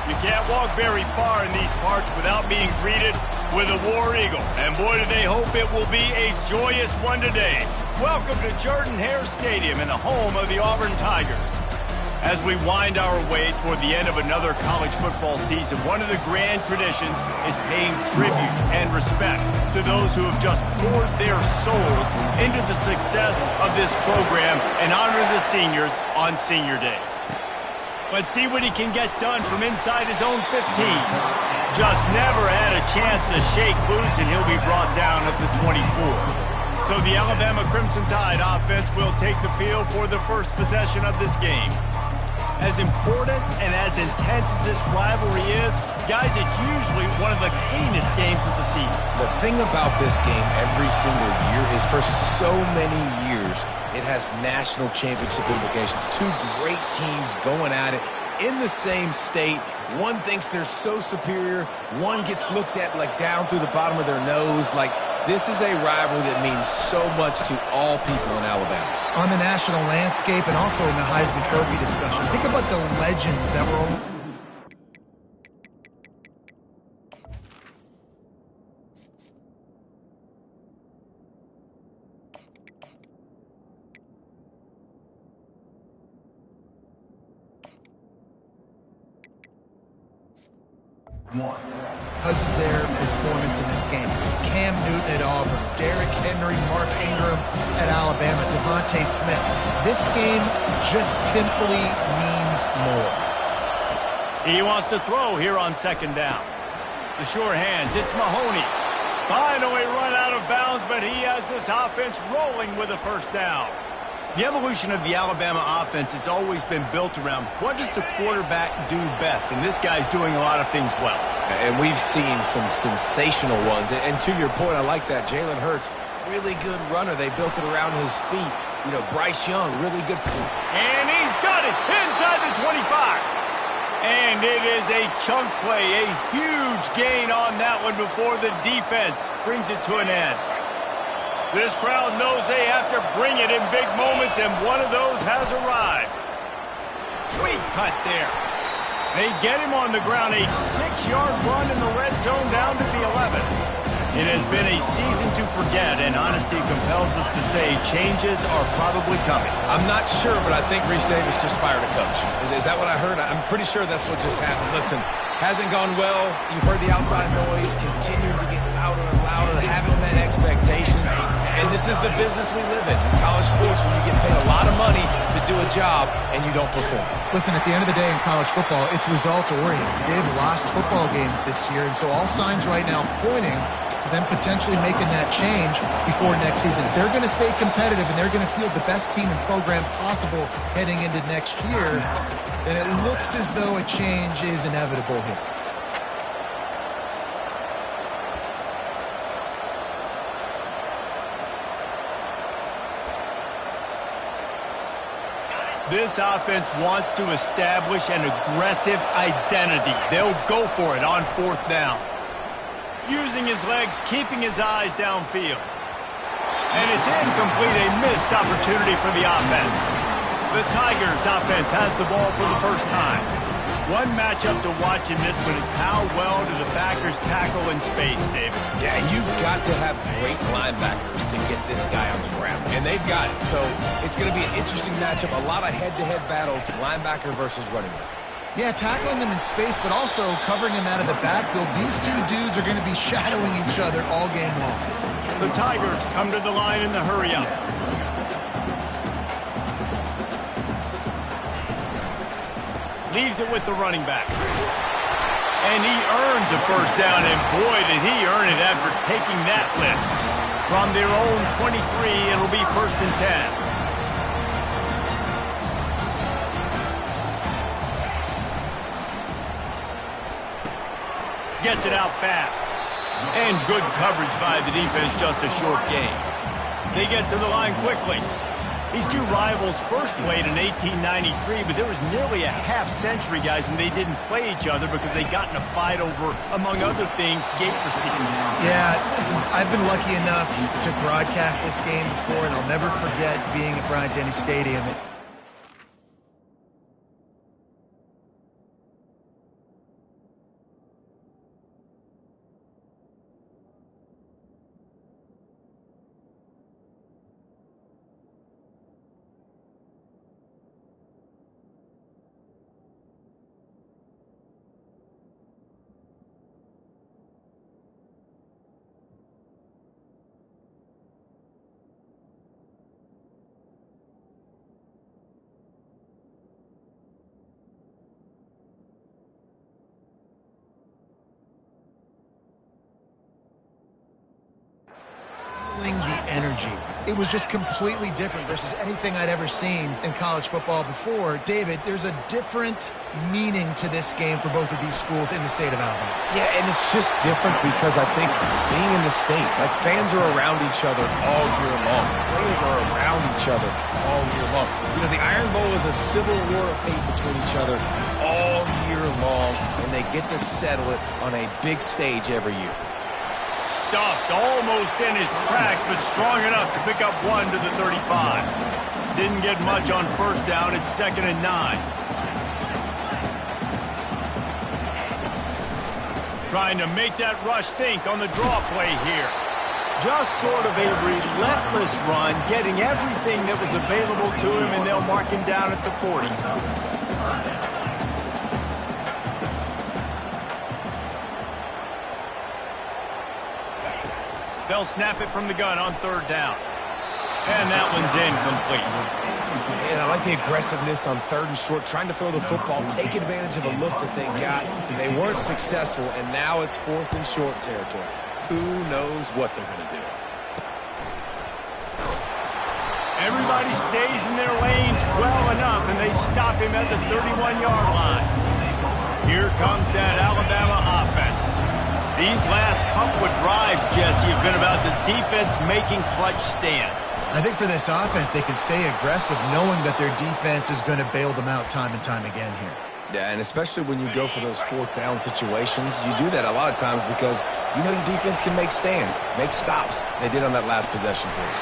You can't walk very far in these parts without being greeted with a War Eagle. And boy, do they hope it will be a joyous one today. Welcome to Jordan-Hare Stadium and the home of the Auburn Tigers. As we wind our way toward the end of another college football season, one of the grand traditions is paying tribute and respect to those who have just poured their souls into the success of this program and honor the seniors on Senior Day. Let's see what he can get done from inside his own 15. Just never had a chance to shake loose, and he'll be brought down at the 24. So the Alabama Crimson Tide offense will take the field for the first possession of this game. As important and as intense as this rivalry is, guys, it's usually one of the cleanest games of the season. The thing about this game every single year is for so many years, it has national championship implications. Two great teams going at it in the same state. One thinks they're so superior. One gets looked at like down through the bottom of their nose. Like, this is a rivalry that means so much to all people in Alabama. On the national landscape and also in the Heisman Trophy discussion, think about the legends that were on. Because of their performance in this game. Cam Newton at Auburn, Derrick Henry, Mark Ingram at Alabama, Devontae Smith. This game just simply means more. He wants to throw here on second down. The sure hands, it's Mahoney. Finally run out of bounds, but he has this offense rolling with a first down. The evolution of the Alabama offense has always been built around what does the quarterback do best, and this guy's doing a lot of things well. And we've seen some sensational ones. And to your point, I like that. Jalen Hurts, really good runner. They built it around his feet. You know, Bryce Young, really good. And he's got it inside the 25. And it is a chunk play, a huge gain on that one before the defense brings it to an end. This crowd knows they have to bring it in big moments, and one of those has arrived. Sweet cut there. They get him on the ground, a 6-yard run in the red zone down to the 11. It has been a season to forget, and honesty compels us to say changes are probably coming. I'm not sure, but I think Reese Davis just fired a coach. Is that what I heard? I'm pretty sure that's what just happened. Listen, hasn't gone well. You've heard the outside noise, continuing to get louder and louder, having met expectations. And this is the business we live in college sports, when you get paid a lot of money to do a job and you don't perform. Listen, at the end of the day in college football, it's results-oriented. They've lost football games this year, and so all signs right now pointing to them potentially making that change before next season. If they're going to stay competitive and they're going to field the best team and program possible heading into next year, then it looks as though a change is inevitable here. This offense wants to establish an aggressive identity. They'll go for it on fourth down. Using his legs, keeping his eyes downfield. And it's incomplete, a missed opportunity for the offense. The Tigers offense has the ball for the first time. One matchup to watch in this one is how well do the backers tackle in space, David. Yeah, you've got to have great linebackers to get this guy on the ground. And they've got it. So it's going to be an interesting matchup. A lot of head-to-head battles, linebacker versus running back. Yeah, tackling him in space, but also covering him out of the backfield. These two dudes are going to be shadowing each other all game long. The Tigers come to the line in the hurry-up. Leaves it with the running back. And he earns a first down, and boy, did he earn it after taking that lift. From their own 23, it'll be 1st and 10. Gets it out fast. And good coverage by the defense, just a short gain. They get to the line quickly. These two rivals first played in 1893, but there was nearly a half-century, guys, when they didn't play each other because they got in a fight over, among other things, gate receipts. Yeah, listen, I've been lucky enough to broadcast this game before, and I'll never forget being at Bryant-Denny Stadium. it was just completely different versus anything I'd ever seen in college football before. David, there's a different meaning to this game for both of these schools in the state of Alabama. Yeah, and it's just different because I think being in the state, like fans are around each other all year long. Players are around each other all year long. You know, the Iron Bowl is a civil war of hate between each other all year long, and they get to settle it on a big stage every year. Stuffed almost in his tracks, but strong enough to pick up 1 to the 35. Didn't get much on first down. It's 2nd and 9. Trying to make that rush think on the draw play here. Just sort of a relentless run, getting everything that was available to him, and they'll mark him down at the 40. They'll snap it from the gun on 3rd down. And that one's incomplete. And I like the aggressiveness on 3rd and short, trying to throw the football, take advantage of a look that they got. They weren't successful, and now it's 4th and short territory. Who knows what they're going to do? Everybody stays in their lanes well enough, and they stop him at the 31-yard line. Here comes that Alabama offense. These last couple of drives, Jesse, have been about the defense making clutch stand. I think for this offense, they can stay aggressive knowing that their defense is going to bail them out time and time again here. Yeah, and especially when you go for those 4th down situations, you do that a lot of times because you know your defense can make stands, make stops. They did on that last possession for you.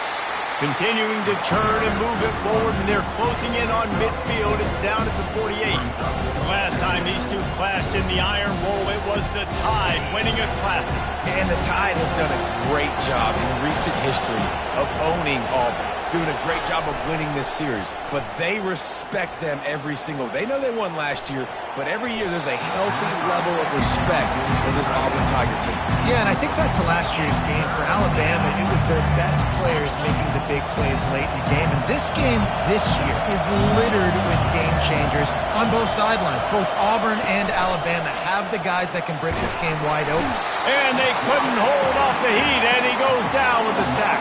Continuing to churn and move it forward, and they're closing in on midfield. It's down at the 48. The last time these two clashed in the Iron Bowl, it was the Tide winning a Classic. And the Tide have done a great job in recent history of owning Auburn, doing a great job of winning this series. But they respect them every single. They know they won last year, but every year there's a healthy level of respect for this Auburn Tiger team. Yeah, and I think back to last year's game. For Alabama, it was their best players making the big plays late in the game. And this game this year is littered with game changers on both sidelines. Both Auburn and Alabama have the guys that can break this game wide open. And they couldn't hold off the heat, and he goes down with the sack.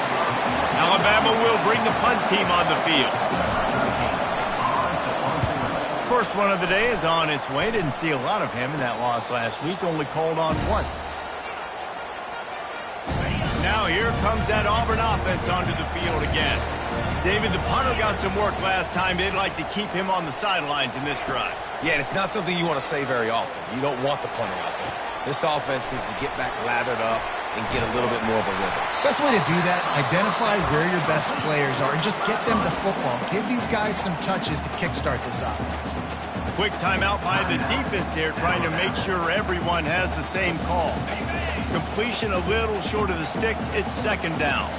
Alabama will bring the punt team on the field. First one of the day is on its way. Didn't see a lot of him in that loss last week. Only called on once. Now here comes that Auburn offense onto the field again. David, the punter got some work last time. They'd like to keep him on the sidelines in this drive. Yeah, and it's not something you want to say very often. You don't want the punter out there. This offense needs to get back lathered up and get a little bit more of a rhythm. Best way to do that, identify where your best players are and just get them the football. Give these guys some touches to kickstart this offense. Quick timeout by the defense there, trying to make sure everyone has the same call. Completion a little short of the sticks. It's 2nd down.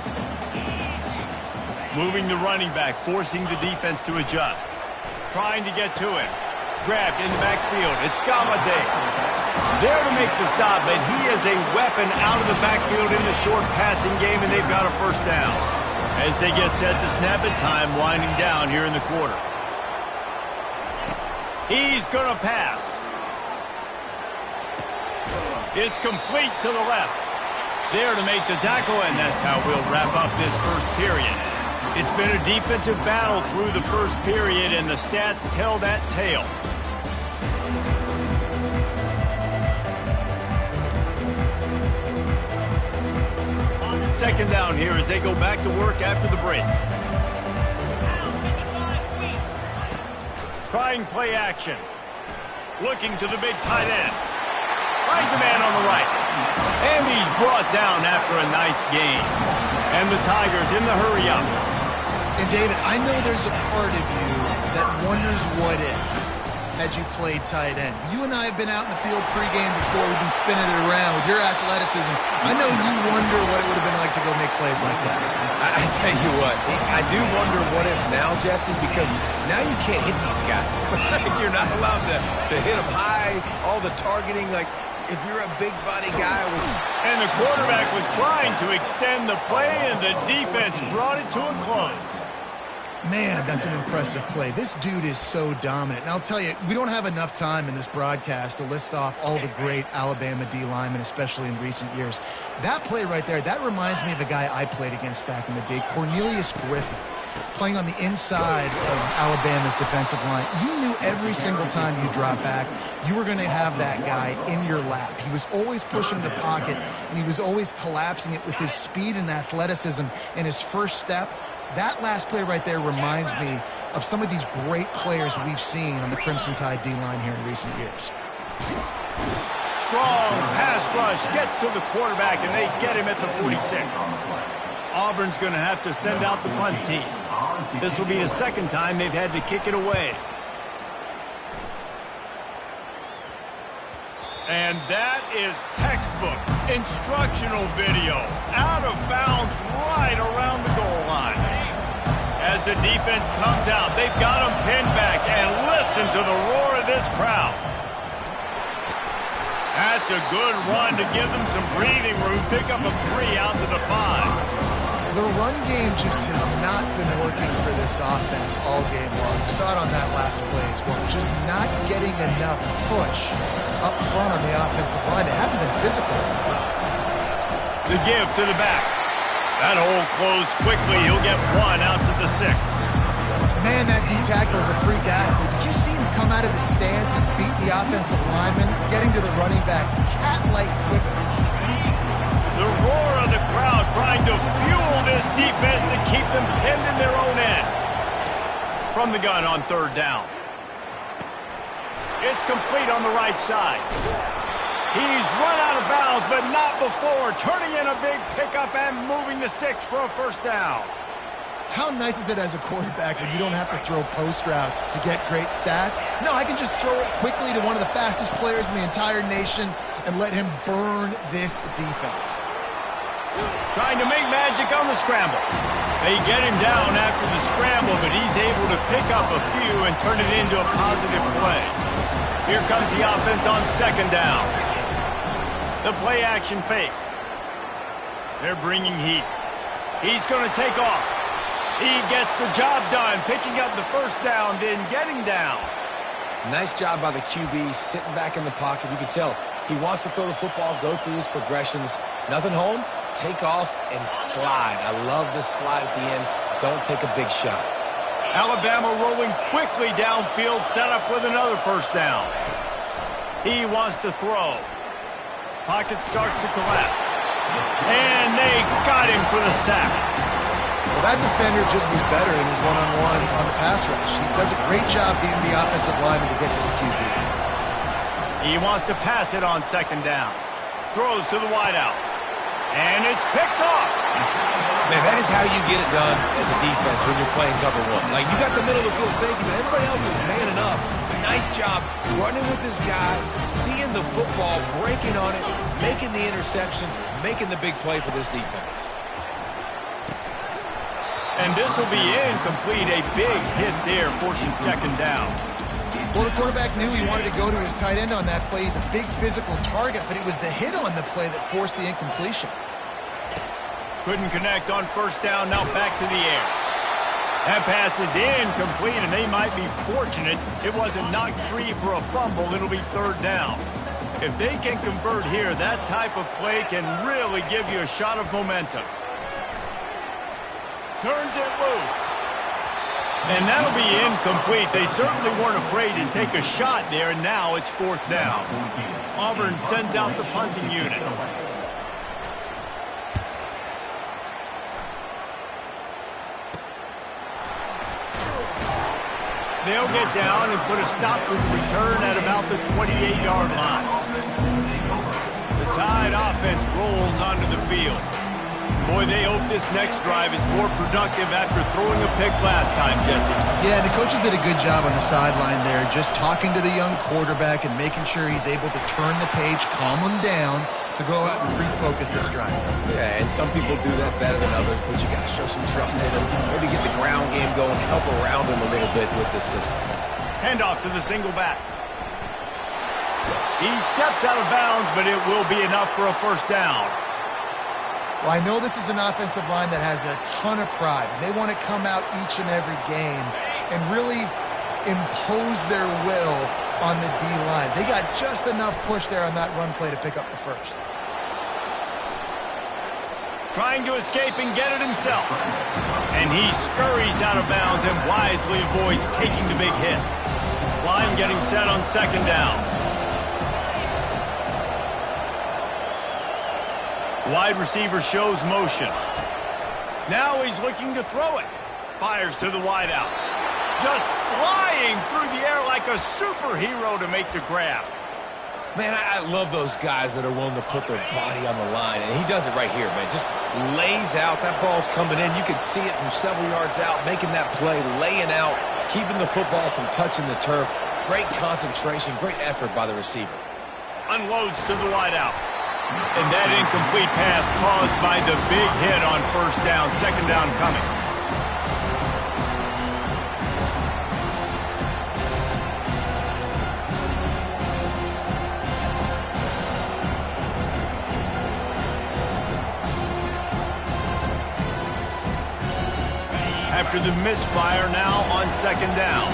Moving the running back, forcing the defense to adjust. Trying to get to him. Grabbed in the backfield. It's Galladay. There to make the stop, but he is a weapon out of the backfield in the short passing game, and they've got a 1st down. As they get set to snap it, time winding down here in the quarter. He's going to pass. It's complete to the left. There to make the tackle, and that's how we'll wrap up this first period. It's been a defensive battle through the first period, and the stats tell that tale. Second down here as they go back to work after the break. Trying play action. Looking to the big tight end. Finds a man on the right. And he's brought down after a nice gain. And the Tigers in the hurry up. And David, I know there's a part of you that wonders what if had you played tight end. You and I have been out in the field pregame before. We've been spinning it around with your athleticism. I know you wonder what it would have been like to go make plays like that. I tell you what, I do wonder what if now, Jesse, because now you can't hit these guys. You're not allowed to hit them high, all the targeting. Like, if you're a big body guy with... And the quarterback was trying to extend the play, and the defense brought it to a close. Man, that's an impressive play. This dude is so dominant. And I'll tell you, we don't have enough time in this broadcast to list off all the great Alabama D linemen, especially in recent years. That play right there, that reminds me of a guy I played against back in the day, Cornelius Griffin, playing on the inside of Alabama's defensive line. You knew every single time you drop back, you were going to have that guy in your lap. He was always pushing the pocket, and he was always collapsing it with his speed and athleticism and his first step. That last play right there reminds me of some of these great players we've seen on the Crimson Tide D-line here in recent years. Strong pass rush gets to the quarterback, and they get him at the 46. Auburn's going to have to send out the punt team. This will be the second time they've had to kick it away. And that is textbook instructional video. Out of bounds right around the goal line. As the defense comes out, they've got them pinned back, and listen to the roar of this crowd. That's a good run to give them some breathing room. Pick up a 3 out to the 5. The run game just has not been working for this offense all game long. You saw it on that last play as well. Just not getting enough push up front on the offensive line. They haven't been physical. The give to the back. That hole closed quickly. He'll get 1 out to the 6. Man, that D tackle is a freak athlete. Did you see him come out of the stance and beat the offensive lineman, getting to the running back? Cat-like quickness. The roar of the crowd trying to fuel this defense to keep them pinned in their own end. From the gun on 3rd down. It's complete on the right side. He's run out of bounds, but not before. Turning in a big pickup and moving the sticks for a 1st down. How nice is it as a quarterback when you don't have to throw post routes to get great stats? No, I can just throw it quickly to one of the fastest players in the entire nation and let him burn this defense. Trying to make magic on the scramble. They get him down after the scramble, but he's able to pick up a few and turn it into a positive play. Here comes the offense on 2nd down. The play action fake. They're bringing heat. He's going to take off. He gets the job done, picking up the 1st down, then getting down. Nice job by the QB, sitting back in the pocket. You can tell he wants to throw the football, go through his progressions. Nothing home, take off, and slide. I love this slide at the end. Don't take a big shot. Alabama rolling quickly downfield, set up with another 1st down. He wants to throw. Pocket starts to collapse. And they got him for the sack. Well, that defender just was better in his one-on-one on the pass rush. He does a great job beating the offensive lineman to get to the QB. He wants to pass it on 2nd down. Throws to the wideout. And it's picked off. Man, that is how you get it done as a defense when you're playing cover 1. Like, you got the middle of the field safety, but everybody else is manning up. Nice job running with this guy, seeing the football, breaking on it, making the interception, making the big play for this defense. And this will be incomplete. A big hit there, forcing 2nd down. Well, the quarterback knew he wanted to go to his tight end on that play. He's a big physical target, but it was the hit on the play that forced the incompletion. Couldn't connect on 1st down, now back to the air. That pass is incomplete, and they might be fortunate it wasn't knocked free for a fumble. It'll be 3rd down. If they can convert here, that type of play can really give you a shot of momentum. Turns it loose. And that'll be incomplete. They certainly weren't afraid to take a shot there, and now it's 4th down. Auburn sends out the punting unit. They'll get down and put a stop to the return at about the 28-yard line. The Tide offense rolls onto the field. Boy, they hope this next drive is more productive after throwing a pick last time, Jesse. Yeah, the coaches did a good job on the sideline there, just talking to the young quarterback and making sure he's able to turn the page, calm him down, to go out and refocus this drive. Yeah, and some people do that better than others, but you got to show some trust in him. Maybe get the ground game going, help around him a little bit with this system. Handoff to the single back. He steps out of bounds, but it will be enough for a 1st down. Well, I know this is an offensive line that has a ton of pride. They want to come out each and every game and really impose their will on the D-line. They got just enough push there on that run play to pick up the first. Trying to escape and get it himself. And he scurries out of bounds and wisely avoids taking the big hit. Line getting set on second down. Wide receiver shows motion. Now he's looking to throw it. Fires to the wideout. Just flying through the air like a superhero to make the grab. Man, I love those guys that are willing to put their body on the line, and he does it right here, man. Just lays out. That ball's coming in. You can see it from several yards out, making that play, laying out, keeping the football from touching the turf. Great concentration, great effort by the receiver. Unloads to the wideout. And that incomplete pass caused by the big hit on first down. Second down coming. After the misfire, now on second down.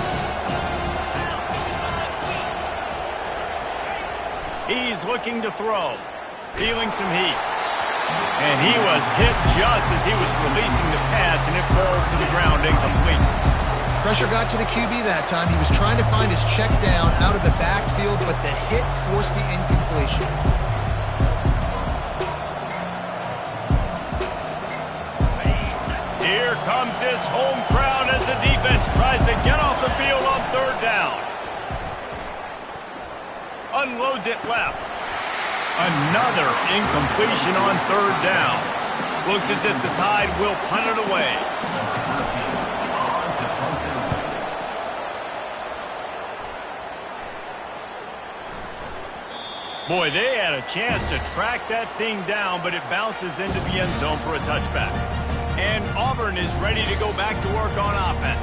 He's looking to throw. Feeling some heat. And he was hit just as he was releasing the pass, and it falls to the ground incomplete. Pressure got to the QB that time. He was trying to find his check down out of the backfield, but the hit forced the incompletion. Here comes this home crowd as the defense tries to get off the field on third down. Unloads it left. Another incompletion on third down. Looks as if the Tide will punt it away. Boy, they had a chance to track that thing down, but it bounces into the end zone for a touchback. And Auburn is ready to go back to work on offense.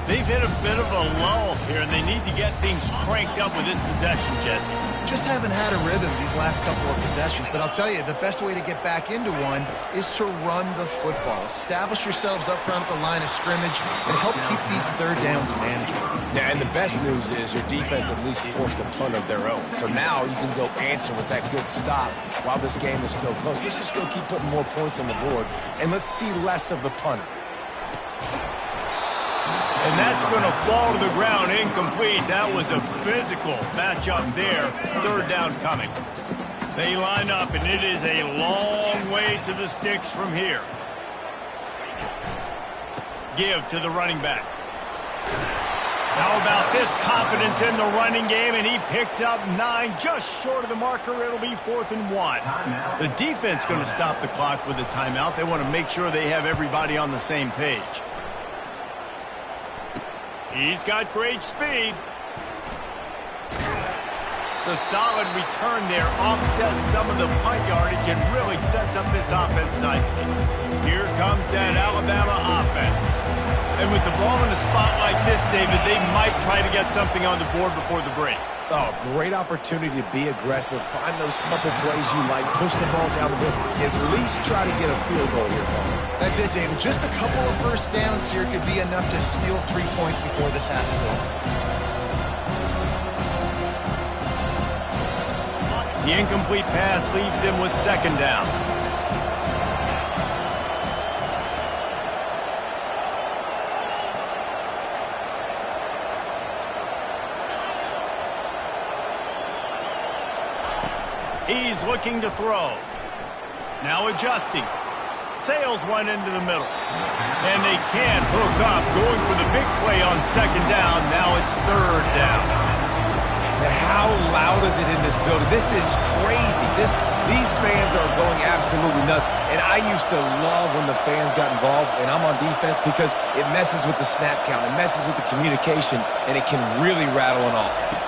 They've hit a bit of a lull here, and they need to get things cranked up with this possession, Jesse. Just haven't had a rhythm these last couple of possessions, but I'll tell you, the best way to get back into one is to run the football. Establish yourselves up front at the line of scrimmage and help keep these third downs manageable. Yeah, and the best news is your defense at least forced a punt of their own. So now you can go answer with that good stop while this game is still close. Let's just go keep putting more points on the board, and let's see less of the punter. And that's going to fall to the ground incomplete. That was a physical matchup there. Third down coming. They line up, and it is a long way to the sticks from here. Give to the running back. How about this confidence in the running game, and he picks up 9, just short of the marker. It'll be 4th and 1. The defense going to stop the clock with a timeout. They want to make sure they have everybody on the same page. He's got great speed. The solid return there offsets some of the punt yardage and really sets up this offense nicely. Here comes that Alabama offense. And with the ball in a spot like this, David, they might try to get something on the board before the break. Oh, great opportunity to be aggressive. Find those couple plays you like. Push the ball down the field. At least try to get a field goal here, Paul. That's it, David. Just a couple of first downs here could be enough to steal 3 points before this half is over. The incomplete pass leaves him with second down. He's looking to throw. Now adjusting. Sails one into the middle. And they can't hook up. Going for the big play on second down. Now it's third down. Now, how loud is it in this building? This is crazy. These fans are going absolutely nuts. And I used to love when the fans got involved, and I'm on defense, because it messes with the snap count. It messes with the communication, and it can really rattle an offense.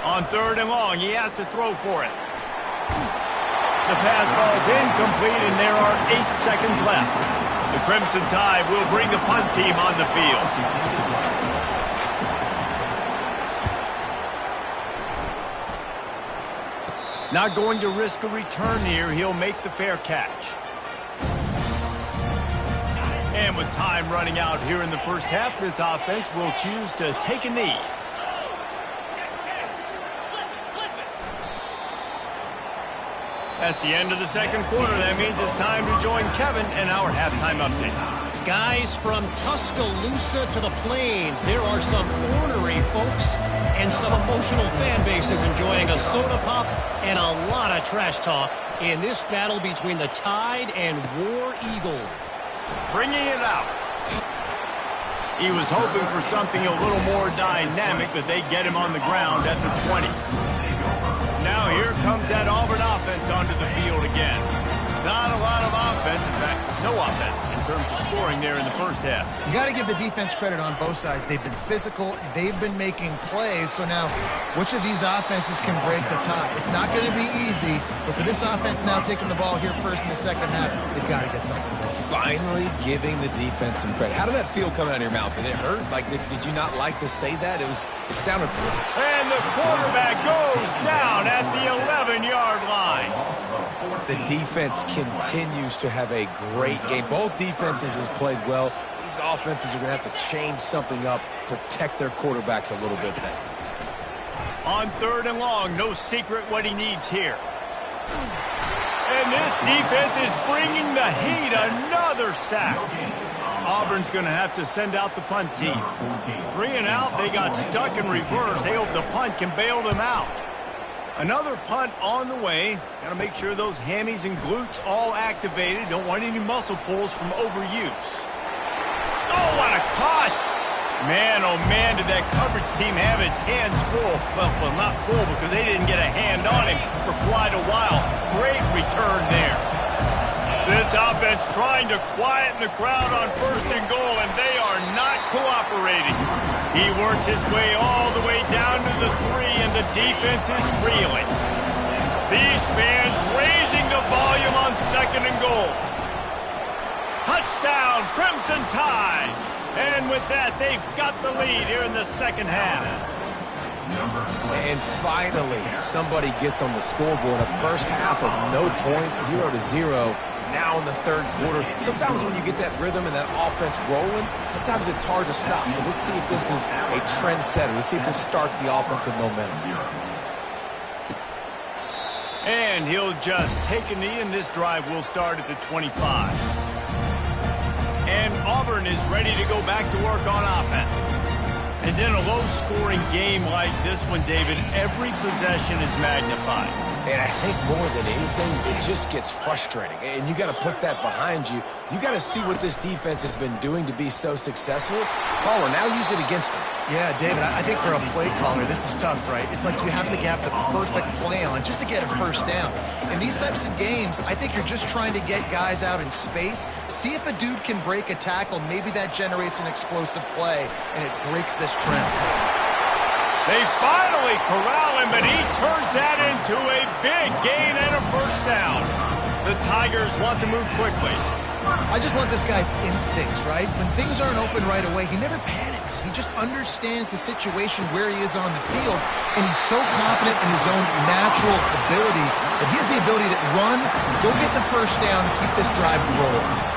On third and long, he has to throw for it. The pass falls incomplete, and there are 8 seconds left. The Crimson Tide will bring the punt team on the field. Not going to risk a return here. He'll make the fair catch. And with time running out here in the first half, this offense will choose to take a knee. That's the end of the second quarter. That means it's time to join Kevin in our halftime update. Guys, from Tuscaloosa to the Plains, there are some ornery folks and some emotional fan bases enjoying a soda pop and a lot of trash talk in this battle between the Tide and War Eagle. Bringing it out. He was hoping for something a little more dynamic, but they get him on the ground at the 20. Now here comes that Auburn offense onto the field again. Not a lot of offense, in fact, no offense in terms of scoring there in the first half. You got to give the defense credit on both sides. They've been physical. They've been making plays. So now, which of these offenses can break the tie? It's not going to be easy, but for this offense now taking the ball here first in the second half, they've got to get something going. Finally giving the defense some credit. How did that feel coming out of your mouth? Did it hurt? Like, did you not like to say that? It sounded good. And the quarterback goes down at the 11-yard line. The defense continues to have a great game. Both defenses have played well. These offenses are going to have to change something up, protect their quarterbacks a little bit then. On 3rd and long, no secret what he needs here. And this defense is bringing the heat. Another sack. Auburn's going to have to send out the punt team. 3 and out, they got stuck in reverse. They hope the punt can bail them out. Another punt on the way. Got to make sure those hammies and glutes all activated. Don't want any muscle pulls from overuse. Oh, what a cut! Man, oh man, did that coverage team have its hands full. Well, not full because they didn't get a hand on him for quite a while. Great return there. This offense trying to quieten the crowd on 1st and goal, and they are not cooperating. He works his way all the way down to the 3, and the defense is reeling. These fans raising the volume on 2nd and goal. Touchdown, Crimson Tide. And with that, they've got the lead here in the second half. And finally, somebody gets on the scoreboard. A first half of no points, 0-0. Now in the 3rd quarter. Sometimes when you get that rhythm and that offense rolling, sometimes it's hard to stop. So let's see if this is a trendsetter. Let's see if this starts the offensive momentum. And he'll just take a knee, and this drive will start at the 25. And Auburn is ready to go back to work on offense. And in a low-scoring game like this one, David, every possession is magnified. And I think more than anything, it just gets frustrating. And you got to put that behind you. You got to see what this defense has been doing to be so successful. Caller, now use it against them. Yeah, David, I think for a play caller, this is tough, right? It's like you have to have the perfect play on just to get a first down. In these types of games, I think you're just trying to get guys out in space, see if a dude can break a tackle. Maybe that generates an explosive play, and it breaks this trend. They finally corral him, but he turns that into a big gain and a first down. The Tigers want to move quickly. I just want this guy's instincts, right? When things aren't open right away, he never panics. He just understands the situation where he is on the field, and he's so confident in his own natural ability that he has the ability to run, go get the first down, and keep this drive rolling.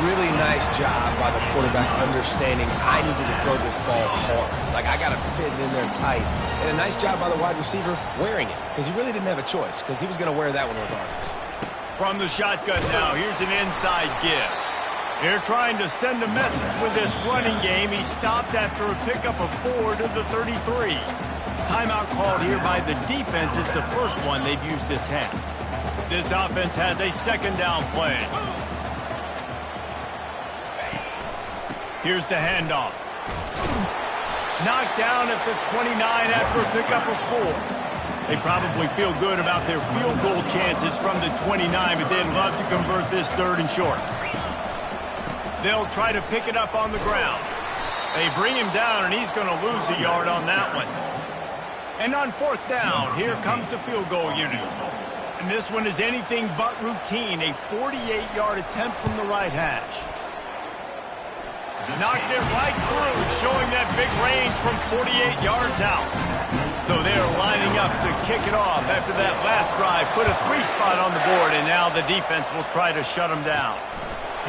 Really nice job by the quarterback understanding I needed to throw this ball hard. Like, I got to fit it in there tight. And a nice job by the wide receiver wearing it, because he really didn't have a choice, because he was going to wear that one regardless. From the shotgun now, here's an inside give. They're trying to send a message with this running game. He stopped after a pickup of 4 to the 33. Timeout called here by the defense. It's the first one they've used this half. This offense has a 2nd down play. Here's the handoff. Knocked down at the 29 after a pickup of 4. They probably feel good about their field goal chances from the 29, but they'd love to convert this 3rd and short. They'll try to pick it up on the ground. They bring him down, and he's going to lose a yard on that one. And on 4th down, here comes the field goal unit. And this one is anything but routine, a 48-yard attempt from the right hash. Knocked it right through, showing that big range from 48 yards out. So they're lining up to kick it off after that last drive. Put a 3-spot on the board, and now the defense will try to shut him down.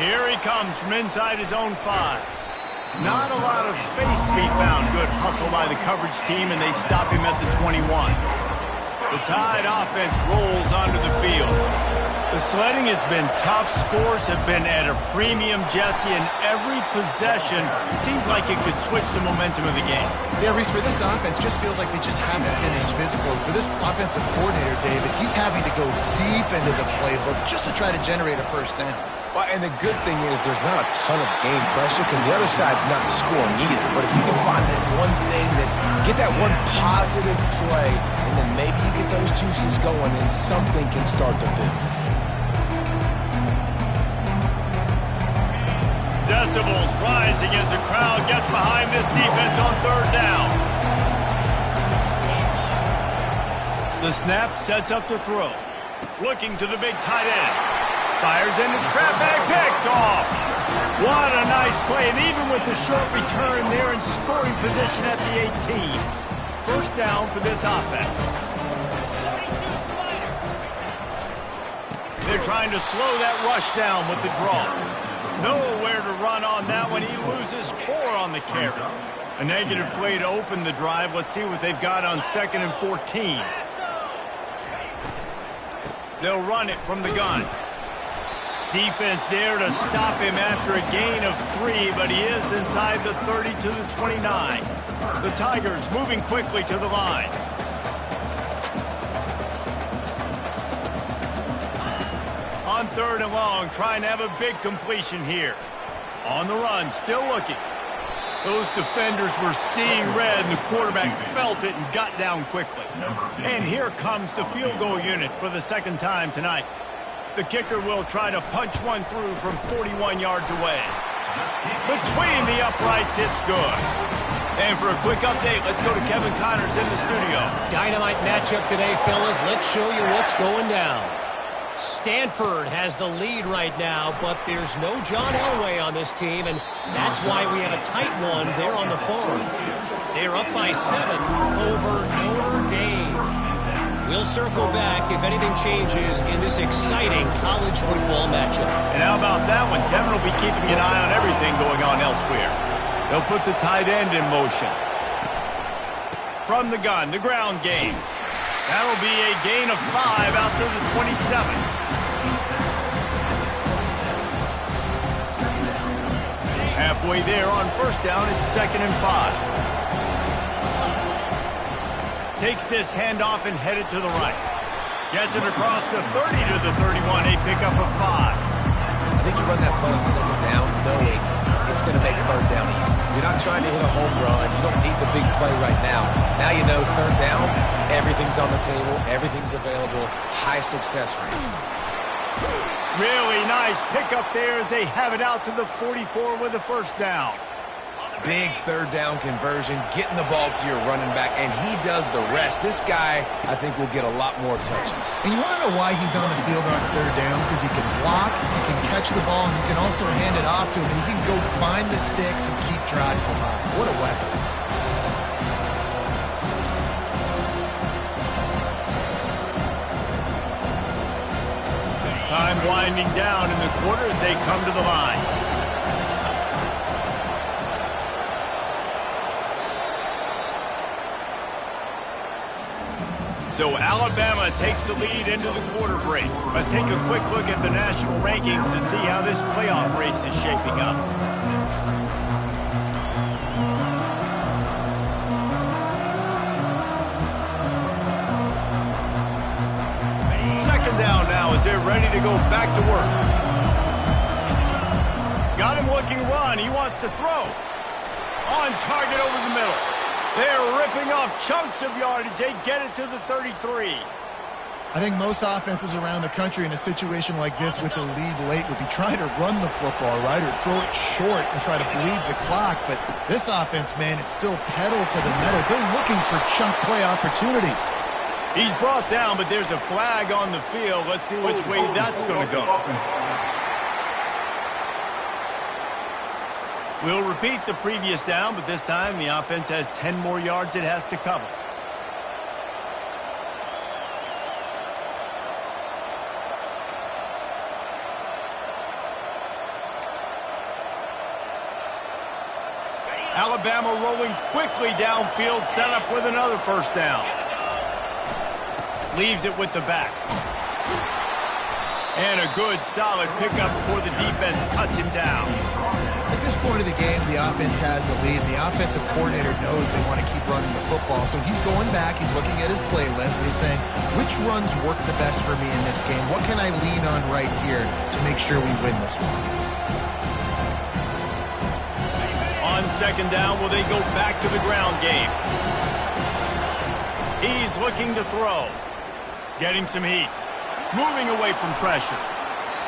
Here he comes from inside his own 5. Not a lot of space to be found. Good hustle by the coverage team, and they stop him at the 21. The Tide offense rolls onto the field. The sledding has been tough. Scores have been at a premium, Jesse, and every possession seems like it could switch the momentum of the game. Yeah, Reese, for this offense, just feels like they just haven't been as physical. For this offensive coordinator, David, he's having to go deep into the playbook just to try to generate a first down. Well, and the good thing is there's not a ton of game pressure because the other side's not scoring either. But if you can find that one thing, get that one positive play, and then maybe you get those juices going, and something can start to build. Decibels rising as the crowd gets behind this defense on 3rd down. The snap sets up the throw. Looking to the big tight end. Fires into traffic, picked off. What a nice play, and even with the short return, they're in scoring position at the 18. First down for this offense. They're trying to slow that rush down with the draw. Nowhere to run on that one. He loses 4 on the carry. A negative play to open the drive. Let's see what they've got on 2nd and 14. They'll run it from the gun. Defense there to stop him after a gain of 3, but he is inside the 30 to the 29. The Tigers moving quickly to the line. On 3rd and long, trying to have a big completion here. On the run, still looking. Those defenders were seeing red, and the quarterback felt it and got down quickly. And here comes the field goal unit for the 2nd time tonight. The kicker will try to punch one through from 41 yards away. Between the uprights, it's good. And for a quick update, let's go to Kevin Connors in the studio. Dynamite matchup today, fellas. Let's show you what's going down. Stanford has the lead right now, but there's no John Elway on this team, and that's why we have a tight one there on the farm. They're up by 7 over Notre Dame. We'll circle back if anything changes in this exciting college football matchup. And how about that one? Kevin will be keeping an eye on everything going on elsewhere. They'll put the tight end in motion. From the gun, the ground game. That'll be a gain of 5 out to the 27. Halfway there on 1st down, it's 2nd and 5. Takes this handoff and headed to the right. Gets it across the 30 to the 31, a pickup of 5. I think you run that play on 2nd down knowing it's going to make 3rd down easy. You're not trying to hit a home run. You don't need the big play right now. Now you know 3rd down, everything's on the table, everything's available, high success rate. Really nice pickup there as they have it out to the 44 with the 1st down. Big 3rd down conversion, getting the ball to your running back, and he does the rest. This guy, I think, will get a lot more touches. And you want to know why he's on the field on 3rd down? Because he can block, he can catch the ball, and you can also hand it off to him, and he can go find the sticks and keep drives alive. What a weapon. Time winding down in the quarter as they come to the line. So Alabama takes the lead into the quarter break. Let's take a quick look at the national rankings to see how this playoff race is shaping up. Second down now as they're ready to go back to work. Got him looking run. He wants to throw. On target over the middle. They're ripping off chunks of yardage. They get it to the 33. I think most offenses around the country in a situation like this with the lead late would be trying to run the football, right, or throw it short and try to bleed the clock. But this offense, man, it's still pedal to the metal. They're looking for chunk play opportunities. He's brought down, but there's a flag on the field. Let's see which way that's going to go. We'll repeat the previous down, but this time the offense has 10 more yards it has to cover. Alabama rolling quickly downfield, set up with another first down. Leaves it with the back. And a good, solid pickup before the defense cuts him down. At this point of the game, the offense has the lead, and the offensive coordinator knows they want to keep running the football. So he's going back, he's looking at his playlist, and he's saying, which runs work the best for me in this game? What can I lean on right here to make sure we win this one? On second down, will they go back to the ground game? He's looking to throw. Getting some heat. Moving away from pressure.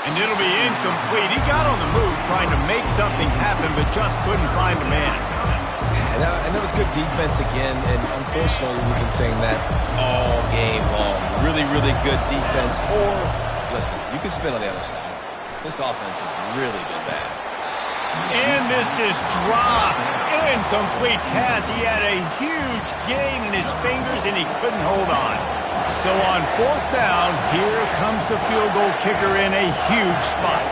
And it'll be incomplete. He got on the move trying to make something happen, but just couldn't find a man. And that was good defense again, and unfortunately we've been saying that all game long. Really, really good defense. Or, listen, you can spin on the other side. This offense has really been bad. And this is dropped. Incomplete pass. He had a huge gain in his fingers, and he couldn't hold on. So on fourth down, here comes the field goal kicker in a huge spot.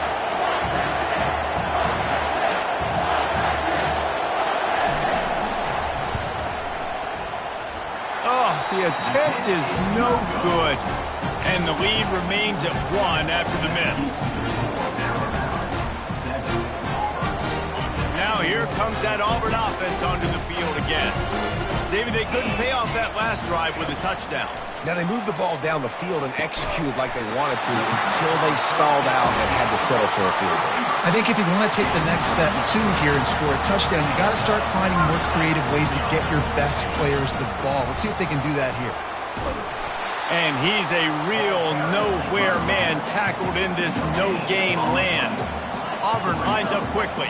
Oh, the attempt is no good. And the lead remains at 1 after the miss. Now here comes that Auburn offense onto the field again. David, they couldn't pay off that last drive with a touchdown. Now they moved the ball down the field and executed like they wanted to until they stalled out and had to settle for a field goal. I think if you want to take the next step too here and score a touchdown, you got to start finding more creative ways to get your best players the ball. Let's see if they can do that here. And he's a real nowhere man tackled in this no-gain land. Auburn lines up quickly.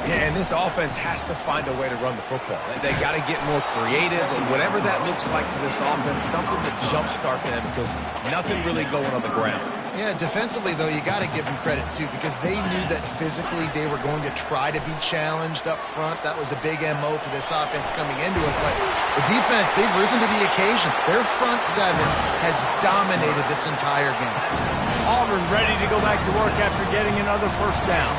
Yeah, and this offense has to find a way to run the football. They got to get more creative, or whatever that looks like for this offense, something to jumpstart them because nothing really going on the ground. Yeah, defensively, though, you got to give them credit, too, because they knew that physically they were going to try to be challenged up front. That was a big MO for this offense coming into it. But the defense, they've risen to the occasion. Their front seven has dominated this entire game. Auburn ready to go back to work after getting another first down.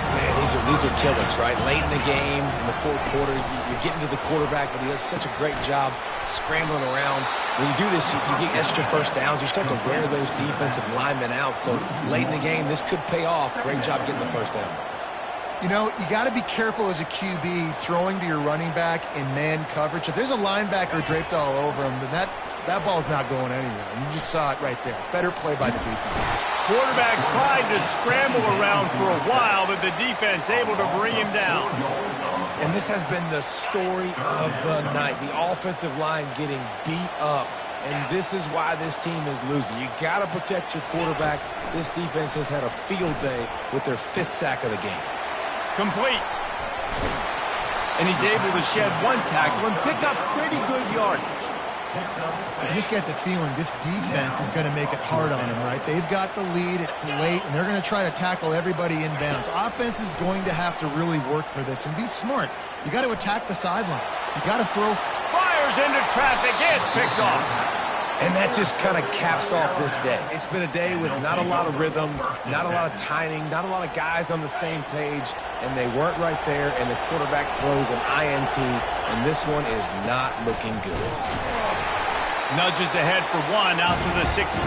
Man, these are killers, right? Late in the game, in the fourth quarter, you're getting to the quarterback, but he does such a great job scrambling around. When you do this, you get extra first downs. You start to wear those defensive linemen out. So late in the game, this could pay off. Great job getting the first down. You know, you got to be careful as a QB throwing to your running back in man coverage. If there's a linebacker draped all over him, then that ball's not going anywhere. And you just saw it right there. Better play by the defense. Quarterback tried to scramble around for a while, but the defense able to bring him down. And this has been the story of the night. The offensive line getting beat up. And this is why this team is losing. You got to protect your quarterback. This defense has had a field day with their 5th sack of the game. Complete. And he's able to shed one tackle and pick up pretty good yardage. You just get the feeling this defense is going to make it hard on them, right? They've got the lead, it's late, and they're going to try to tackle everybody inbounds. Offense is going to have to really work for this and be smart. You got to attack the sidelines. You got to throw. Fires into traffic. It's picked off. And that just kind of caps off this day. It's been a day with not a lot of rhythm, not a lot of timing, not a lot of guys on the same page, and they weren't right there, and the quarterback throws an INT, and this one is not looking good. Nudges ahead for 1 out to the 16.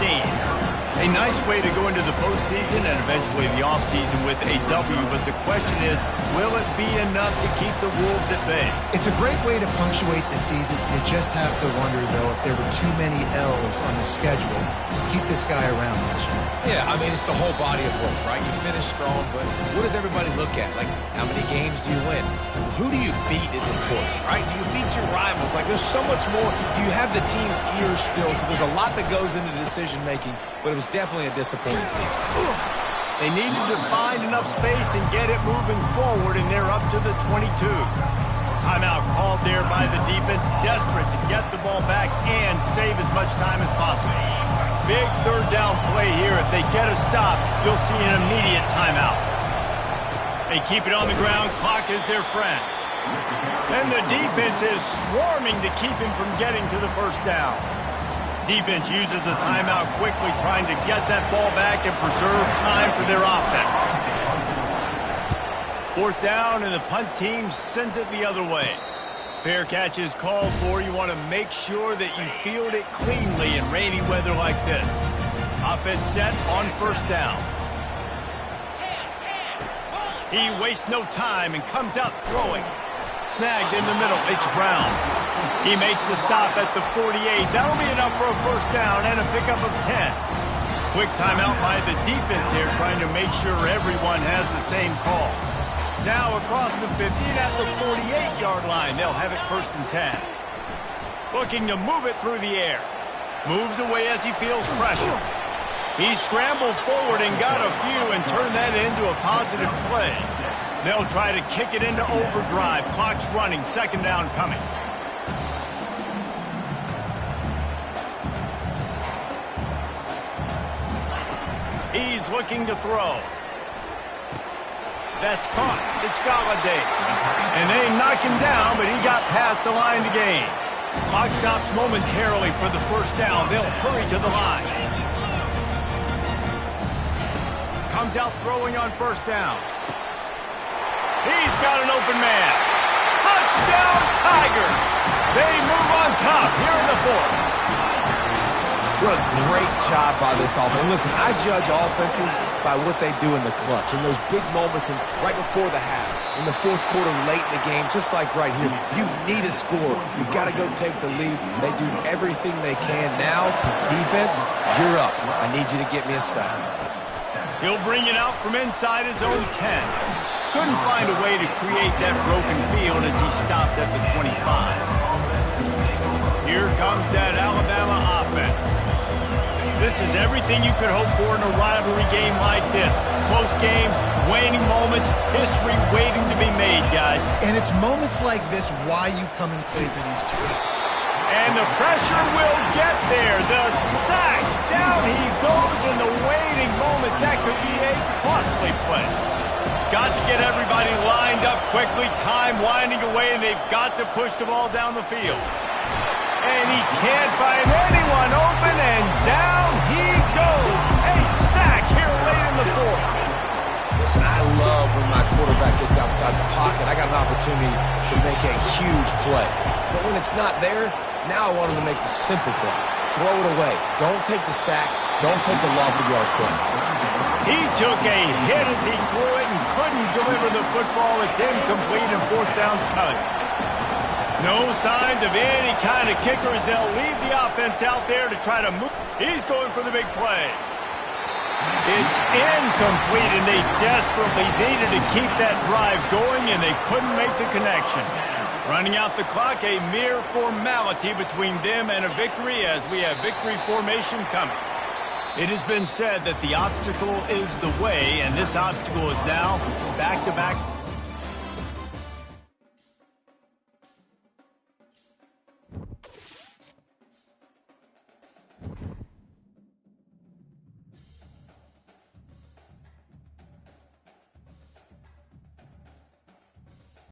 A nice way to go into the postseason and eventually the offseason with a W, but the question is, will it be enough to keep the Wolves at bay? It's a great way to punctuate the season. You just have to wonder, though, if there were too many L's on the schedule to keep this guy around next year. Yeah, I mean, it's the whole body of work, right? You finish strong, but what does everybody look at? Like, how many games do you win? Who do you beat is important, right? Do you beat your rivals? Like, there's so much more. Do you have the team's ears still? So there's a lot that goes into decision-making, but it was definitely a disappointing season. They needed to find enough space and get it moving forward, and they're up to the 22. Timeout called there by the defense, desperate to get the ball back and save as much time as possible. Big third down play here. If they get a stop, you'll see an immediate timeout. They keep it on the ground. Clock is their friend. And the defense is swarming to keep him from getting to the first down. Defense uses a timeout quickly, trying to get that ball back and preserve time for their offense. Fourth down, and the punt team sends it the other way. Fair catch is called for. You want to make sure that you field it cleanly in rainy weather like this. Offense set on first down. He wastes no time and comes out throwing. Snagged in the middle. It's Brown. He makes the stop at the 48. That'll be enough for a first down and a pickup of 10. Quick timeout by the defense here, trying to make sure everyone has the same call. Now across the 50 at the 48-yard line. They'll have it first and 10. Looking to move it through the air. Moves away as he feels pressure. He scrambled forward and got a few and turned that into a positive play. They'll try to kick it into overdrive. Clock's running. Second down coming. He's looking to throw. That's caught. It's Galladay. And they knock him down, but he got past the line to gain. Clock stops momentarily for the first down. They'll hurry to the line. Comes out throwing on first down. He's got an open man. Touchdown, Tigers! They move on top here in the fourth. What a great job by this offense. And listen, I judge offenses by what they do in the clutch, in those big moments and right before the half, in the fourth quarter, late in the game, just like right here. You need a score. You got to go take the lead. They do everything they can. Now, defense, you're up. I need you to get me a stop. He'll bring it out from inside his own 10. Couldn't find a way to create that broken field as he stopped at the 25. Here comes that Alabama offense. This is everything you could hope for in a rivalry game like this. Close game, waning moments, history waiting to be made, guys. And it's moments like this why you come and play for these two. And the pressure will get there. The sack. Down he goes in the waiting moments. That could be a costly play. Got to get everybody lined up quickly. Time winding away, and they've got to push the ball down the field. And he can't find anyone open, and down he goes. A sack here late in the fourth. Listen, I love when my quarterback gets outside the pocket. I got an opportunity to make a huge play. But when it's not there, now I want him to make the simple play. Throw it away. Don't take the sack. Don't take the loss of yards plays. He took a hit as he threw it and couldn't deliver the football. It's incomplete, and fourth down's coming. No signs of any kind of kickers. They'll leave the offense out there to try to move. He's going for the big play. It's incomplete, and they desperately needed to keep that drive going, and they couldn't make the connection. Running out the clock, a mere formality between them and a victory as we have victory formation coming. It has been said that the obstacle is the way, and this obstacle is now back-to-back